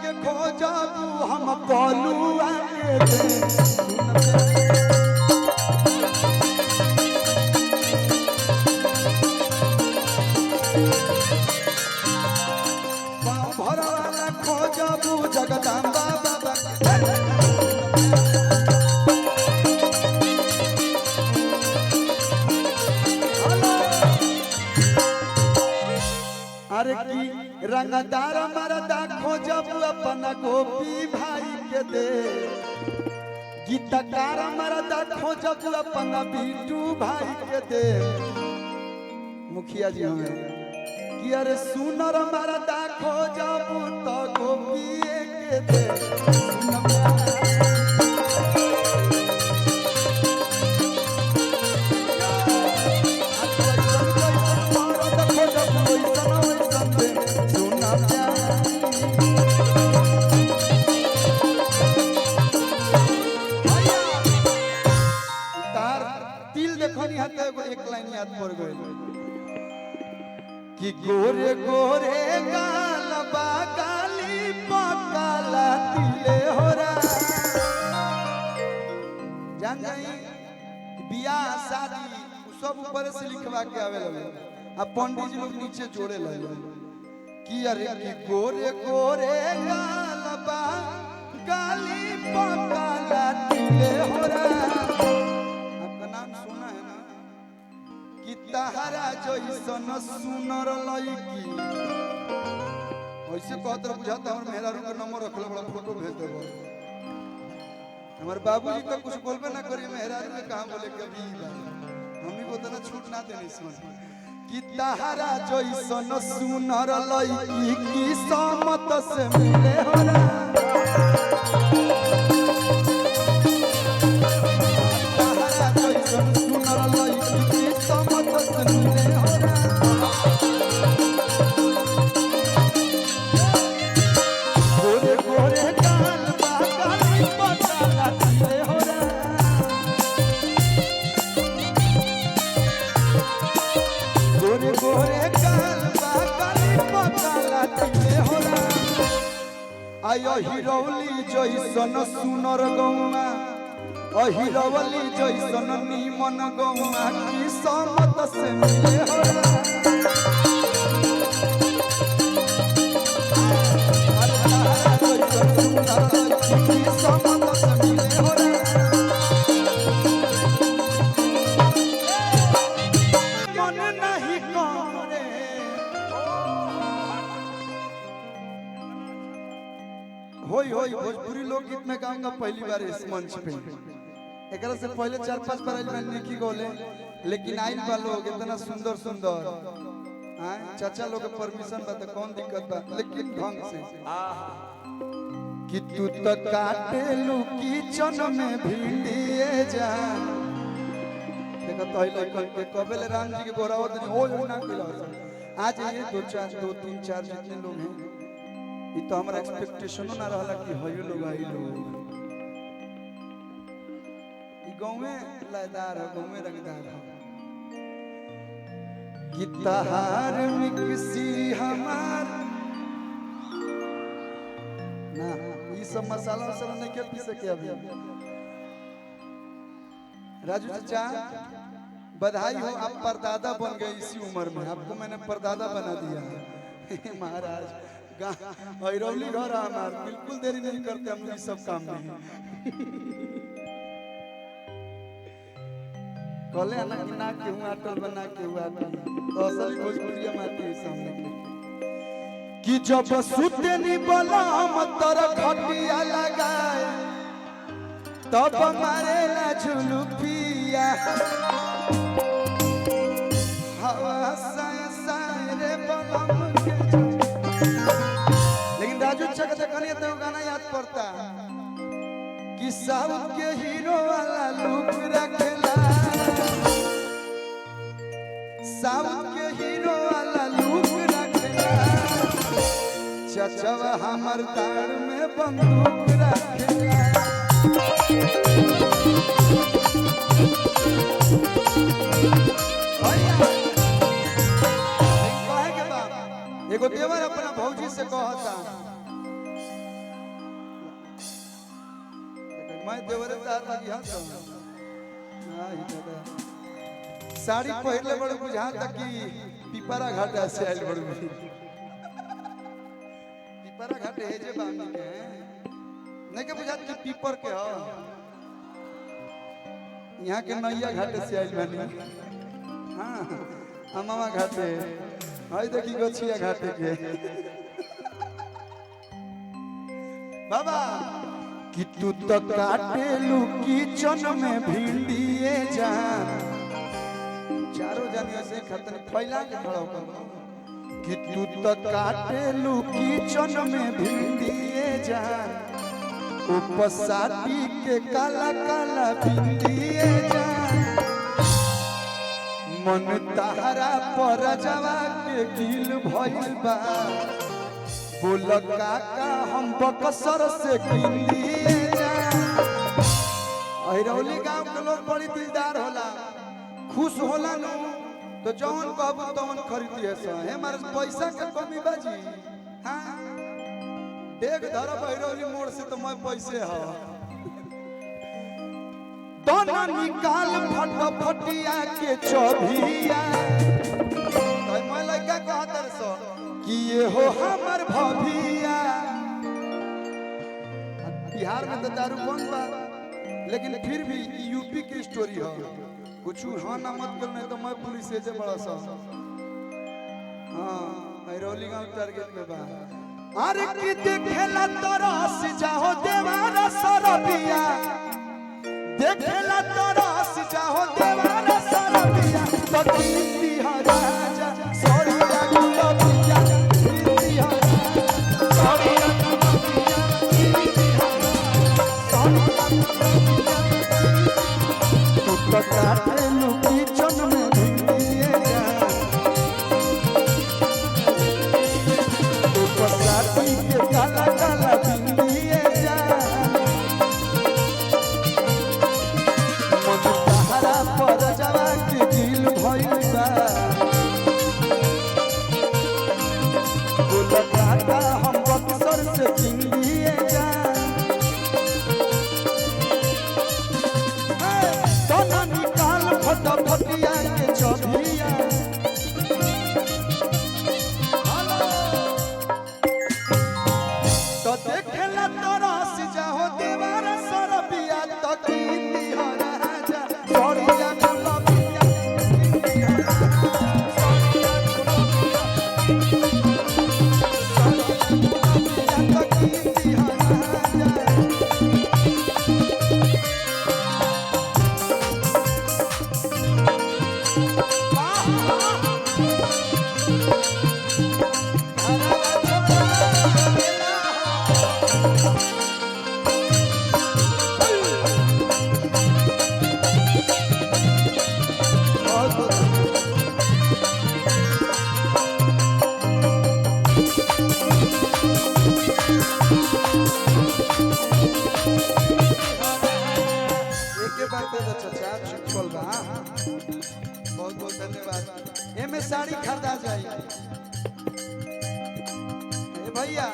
के खोजबू हम कलुआ के भरवाला खोजबू जगदम्बा बाबा अरे की रंगदार मरदा खोजब अपना गोपी भाई के दे गीतकार मरदा खोजब अपना बिट्टू भाई के दे मुखिया जी हमें कि अरे सुनर मरदा खोजब तो गोपी के दे एक लाइन याद पड़ गई कि गोरे गोरे गाल बागाली पकाला तिले होरा जान जाई बियाह शादी सब ऊपर से लिखवा के आवे लगे अब पंडित जी लोग नीचे जोड़े लगे कि अरे कि गोरे गोरे गाल बागाली पकाला तिले होरा आपका नाम सुना है ना कि तहरा जैसन सुनर लईकी वैसे कहत बुझाता और मेहरारू का नंबर रखले बड़ा फोटो भेज देबो हमारे बाबूजी तो कुछ बोलबे ना करी मेहरारू ने कहां बोले कभी मम्मी को तो ना छूट ना देनी सुन कि तहरा जैसन सुनर लईकी की समत से मिले होला तहरा जैसन सुनर लईकी की समत से मिले होला गोरे गोरे गाल बागाली पकाला तिले होला गोरे गोरे गाल बागाली पकाला तिले होला आयो हिरौली जैसन सुनर गौमा अहिरवली जैसन नीमन गौमा की समत से मिले होला अरे तारा जैसन सुनर की समत से मिले होला मन नहीं करे होई होई भोजपुरी लोकगीत में गाऊंगा पहली बार इस मंच पे एकरा से पहले 4-5 बार आइल मैंने नहीं गोले लेकिन आइल बा लोग इतना सुंदर सुंदर हां चाचा लोग के परमिशन बा तो कौन दिक्कत बा लेकिन ढंग से कि तू तो काटे लू किचन में भिंडिए जा देखो तो ही लइकन के कबेल राम जी के गोरावत नहीं हो ना किला आज ये 2-3-4 जितने लोग हैं ये तो हमारा एक्सपेक्टेशन ना रहला कि हयो लोग आई लोग गाँव में लयदार है गाँव में रंगदार है कि तहार मिक्सी हमार ना ये सब मसाला वसाला नहीं के पी सके अभी राजू चाचा बधाई हो आप परदादा बन गए इसी उम्र में आपको मैंने परदादा बना दिया महाराज ऐरौली घर हमार बिल्कुल देरी नहीं करते हम लोग सब काम में कले ना कि ना के हुआ अटल बना के हुआ तो असली भोजपुरिया माटी सामने कि जब सुते नी बलम तर खटिया लगाए तब मारे ना झुलुपिया हवा साय साय रे बलम के लेकिन राजू चक कनिया तो गाना याद पड़ता कि साउथ के हीरो वाला लुक रखेला साउथ के हीरो वाला लुक रखेला चचवा हमर तार में बंदूक रखेला एगो देवर अपना भौजी से कहता मैं देवरे तार लगी हां तो हां ही दादा साड़ी पहले बड़ बुझा तक कि पिपरा घाटा से आइल बड़ पिपरा घाटे है जे बामी के नहीं के बुझा कि पीपर के हो यहाँ के नैया घाटे से आइल बानी हां अमामा घाटे हाय देखी गछिया घाटे के बाबा कि तू तो काटे लू किचन में भिंडिए जान चारों जनियों से खतन फैला के खड़ा होकर कि तू तो काटे लू किचन में भिंडिए जान उपसाटी के काला काला भिंडिए जान मन तारा पर जवा के दिल भइल बा बोल काका हम बकसर से किंदिए अहिरौली गांव के लोग बड़ी दिलदार होला खुश होला नु तो जौन कहबो तौन खरीदिए से हे मारे पैसा के कमी बाजी हां देख धर अहिरौली मोड़ से तो मैं पैसे ह दोना निकाल फटफटिया के चौभिया तो मैं लड़का कहतर सो कि ये हो हमर भभिया बिहार में तो दारू बंद बा लेकिन फिर भी यूपी की स्टोरी है कुछ हाँ ना मत कर नहीं तो मैं पुलिस से बड़ा सा हाँ अहिरौली गांव टारगेट में बा अरे कि देखेला तरस जाओ देवारा सरबिया देखेला तरस जाओ देवारा सरबिया तो कीर्ति राजा सोरिया गुलबिया कीर्ति सोरिया गुलबिया कीर्ति तू तो काटे लू किचन में भिंडिए जान तू तो साटी के काला काला भिंडिए जान मन तारा पर जवा के दिल भइल बा बोल काका हम बक्सर से किंदिए जान दोना निकाल फटफटिया के चौभिया तो देखेला तरस जाओ देवारा सरबिया तो कीर्ति राजा सोरिया गुलबिया तो कीर्ति राजा बहुत बहुत धन्यवाद एमे साड़ी खरीदा जाए भैया